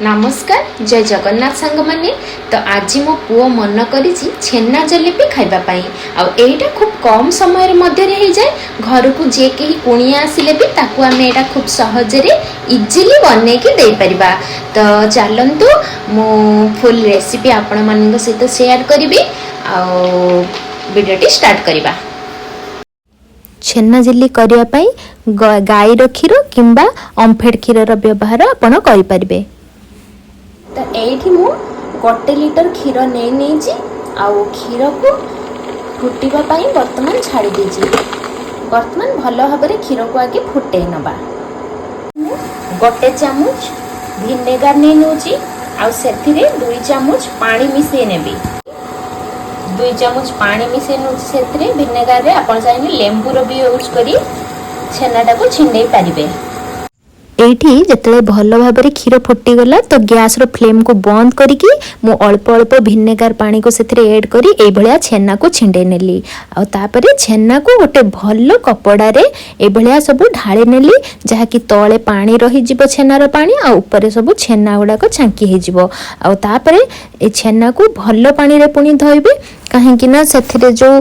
नमस्कार जय जगन्नाथ सांग माने। तो आज मो पुओ मन करी छेना जलेबी खाइबा पाई आउटा खूब कम समय मध्य हो जाए। घर को जे कहीं कुणिया आसिले भी ताकू आमे एटा खूब सहजरे इजिली बने के दे परिबा। तो चलंतु मो फुल रेसिपी आपण मन सहित शेयर करी आ वीडियोटी स्टार्ट करिबा। छेना झिल्ली करिया पाई गाईर क्षीर किंबा ओमफेड क्षीर व्यवहार आपण करि परिबे। तो एठी मु 1 लीटर क्षीर नहीं आउ क्षीर को फुटिबा पाई वर्तमान छाड़ी दीजिए। वर्तमान भल भाव क्षीर को आगे फुटे नबा। 1 चामच भिनेगार नहीं नौची आउ सेथिरे 2 चामच पानी मिसई नेबी। 2 चामच पानी मिसई नौची सेथिरे भिनेगार रे आपण चाहे लेंबूर भी यूज करी छेनाटा को छिंडे पारिबे। एठी जतले भल भाबरे क्षीर फुटी गला तो गैस रो फ्लेम को बंद करिकी मु अल्प अल्प भिनेगार पानी को सेथरे ऐड करी ए भलिया छेना को छिंडे नेली। आ तापरे छेना को गोटे भल कपड़ा रे ए भलिया सब ढाळे नेली जहा कि तळे पानी रही जिवो छेनार पानी आ ऊपर सब छेना गुडा को छांकी हे जिवो। आ तापरे ए छेना को भल पानी रे पुनी धोइबे काहे कि ना सेथरे जो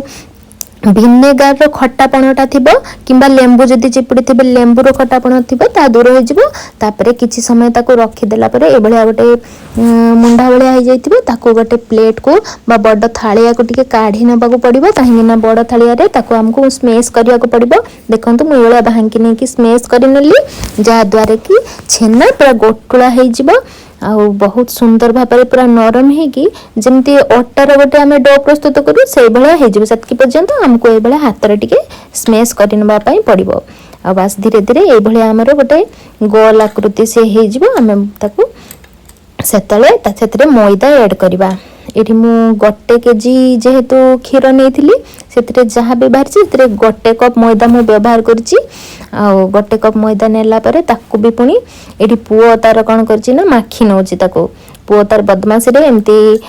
भिनेगार रो खट्टापणटा थिबो किंबा लेंबू जदि चिपुडी थिबे लेंबू रो खट्टापण थिबो ता दूर हो जिवो। तापरे किछि समय ताको रखि देला परे ए भलिया गोटे मुंडा भलिया हो जाइतिबो। ताको गोटे प्लेट को बा बड़ थाळिया को टिके काढी नबाको पड़िबो काहे ना बड़ थाळिया रे ताको हमको स्मैश करिया को पड़िबो। देखंतु मु एळा भांकी नै कि स्मैश करि नेली जा द्वारा कि छेना पूरा गोटुळा हो जिवो। आ बहुत सुंदर भाव पूरा नरम है जमती अटार गोटे आम डो प्रस्तुत करूँ से भाया होकी पर्यंत आमको ये हाथ में टे स्मैश करने पड़ो। आ बास धीरे धीरे ये आमर गोटे गोल आकृति से होमें से मैदा ऐड करवा। ये मु 1 केजी जेहेतु क्षीर नहीं से जहाँ भी बाहरी 1 कप मैदा मु व्यवहार करी। 1 कप मैदा नेला परे ताकू भी पुणी ये पुओ तार कौन कर माखी नौची ताको पुओ तार बदमाश रे एमती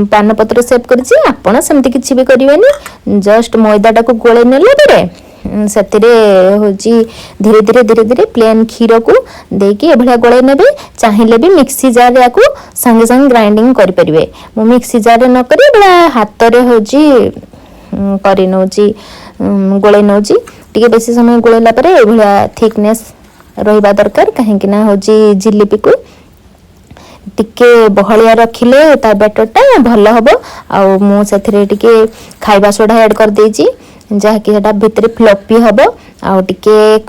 पान पत्र सेप करी आपण सेमती किछि भी करिवेनी। जस्ट मैदा को गोले नेला परे सेतिरे होची धीरे धीरे धीरे धीरे प्लेन क्षीर को देकी ए भलिया गोळे नेबे। चाहिले भी मिक्सी जार रे याकू संगे संगे ग्राइंडिंग करि परिबे। मु मिक्सी जार रे न करी बड़ा हाथ रे होची करि नौची गोळे नौची टिके बेसी समय गोळेला परे ए भलिया थिकनेस रहिबा दरकार काहे कि ना होची जिलेबी को टिके बहलिया रखिले ता बैटरटा भल हबो। आ मु सेथरे टिके खाइबा सोडा ऐड कर देची जहाँकि भितर फ्लफी हम आ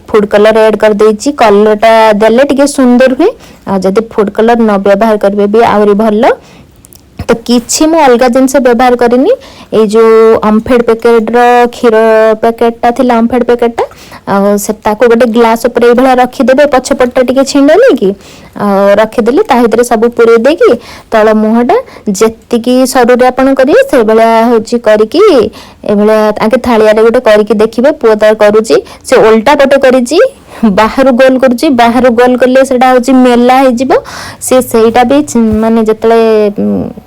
फूड कलर ऐड कर देची। कलरटा देले टिके सुंदर हुए। आ जदि फूड कलर न व्यवहार करेंगे भी आहरी भल। तो किछि मु अलग जिनस व्यवहार करनी ए जो ओमफेड पैकेट रो क्षीर पैकेटटा थिला ओमफेड पैकेटटा आ से ताको गोटे ग्लास ऊपर ए भला रखी देबे पछपट्टा टिके छिंडले कि रखी देली ता हितरे सब पुरे देकी तळ मुहटा जेतिकी सरू रे आपण करिए से भला होची करिकी ए भला आगे थालिया रे गोटे करिकी देखिबे पुओ तार करूची से उल्टा पटे करिची बाहर गोल करुची। बाहर गोल कले सेटा होची मेला हे जिवो से सेटा भी माने जतले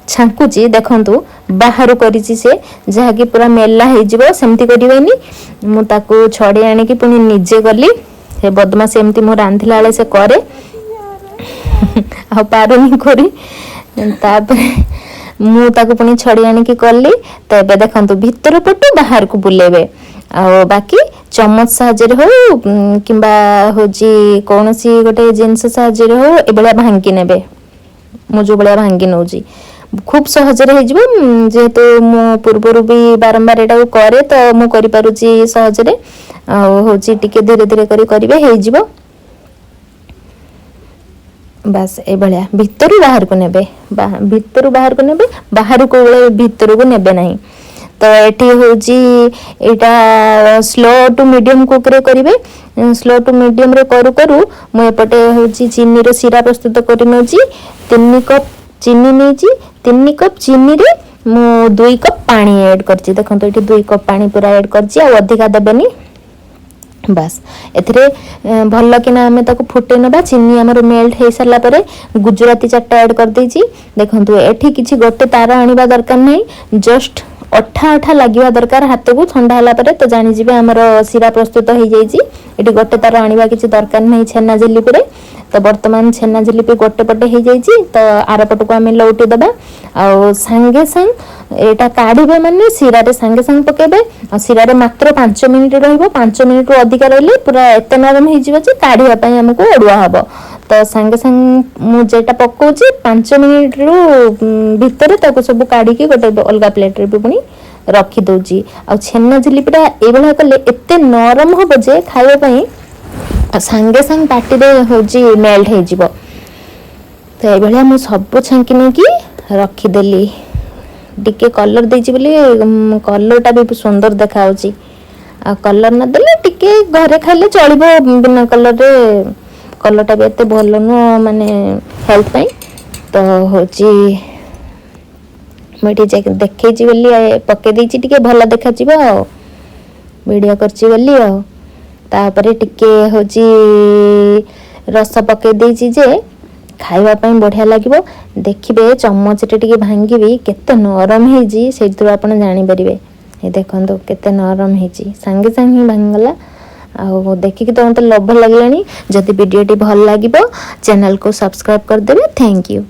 छांकुची देखंतु बाहर करिची से जहा कि पूरा मेला हे जिवो सेमती करिवेनी। मु ताको छडे आनी कि पुनी निजे गली से बदमाश एमती मु रांधिला वाले से करे आ पारुनी करी तापरे मु ताको पुनी छडे आनी कि करली। तो एबे देखंतु भीतर पटु बाहर को बुलेबे आ बाकी चमच साहाଯ୍ୟରେ हो किंबा होजी कोनोसी गोटे जिंस साहाଯ୍ୟରେ हो ए बळा भांगी नेबे। मु जो बळा भांगी नौजी खूब सहजरे हे जिवो जेहेतु मु पूर्वरु भी बारंबार एटा करे तो मु करि पारुची सहजरे आ होजी टिके धीरे धीरे करी करिवे हे जिवो। बस ए बळा भीतरु बाहर को नेबे भीतरु बाहर को नेबे बाहर को भीतर को नेबे नहीं। तो एठी होजी एटा स्लो टू मीडियम कुक रे करिवे। स्लो टू मीडियम रे करू करू मु एपटे होजी चीनी रो सिरा प्रस्तुत करि नौची। 3 कप चीनी नेची 3 कप चीनी रे मु 2 कप पानी ऐड करची। देखंतो एठी 2 कप पानी पूरा ऐड करची आ अधिका देबेनी। बस एथिरे भल किना आमे ताको फुटे नबा। चीनी हमर मेल्ट हे सरला परे गुजराती चट्टा ऐड कर देची। देखंतो एठी किछि गोटे तार आनिबा दरकार नै जस्ट अठा अठा लगे दरकार हाथ को ठंडा है तो जानी जी आमर सिरा प्रस्तुत हो जाइए। गोटे तार आने किसी दरकार नहीं छेना झिल्ली पर तो बर्तमान छेना झिलिपि गोटे पटे हो जाइए तो आर पट को आम लौटी देबा आउ सांगे सांग एटा काढ़े माने सिरा सांगे सांग पकेबे आ सिरा मात्र 5 मिनिट रहिबो 5 मिनिट रु अधिक रहले पूरा एते नरम हो जिवो जे काढ़िया पई हमको अडुआ हबो तो सांगे सांग मु जेटा पकोची 5 मिनिट रु भितर ताको सब काढ़ी के गोटे अलगा प्लेट रे पुनी रखी दउची आ छेना झिलिपिटा ए बेला कले एते नरम हबो जे खाइबा पई सांगे सांग पाटी रे होजी मेल्ट हे जिवो तो ए बेला मु सब छांकी नै की रखी देली टिके कलर देछि बोली कलरटा भी सुंदर देखाउची आ कलर न देले टिके घरे खाइले चलिबो बिना कलर रे कलरटा भी एते भल न माने हेल्थ पई तो होची मेटी देखै छी बोली पके देछि टिके भल देखा जिवो वीडियो करछि बोली तापरे टिके होची रस पके देछि जे खाइबा पई बढ़िया लागिबो देखिबे चम्मच रे टिके भांगीबी केते नरम हे जी सेथु आपण जानि परिबे ए देखंतो केते नरम हे जी संगे संगे भांगला आ देखिक तो मते लोभ लागलानी जदि वीडियोटी भल लागिबो चैनल को सब्सक्राइब कर देबे थैंक यू।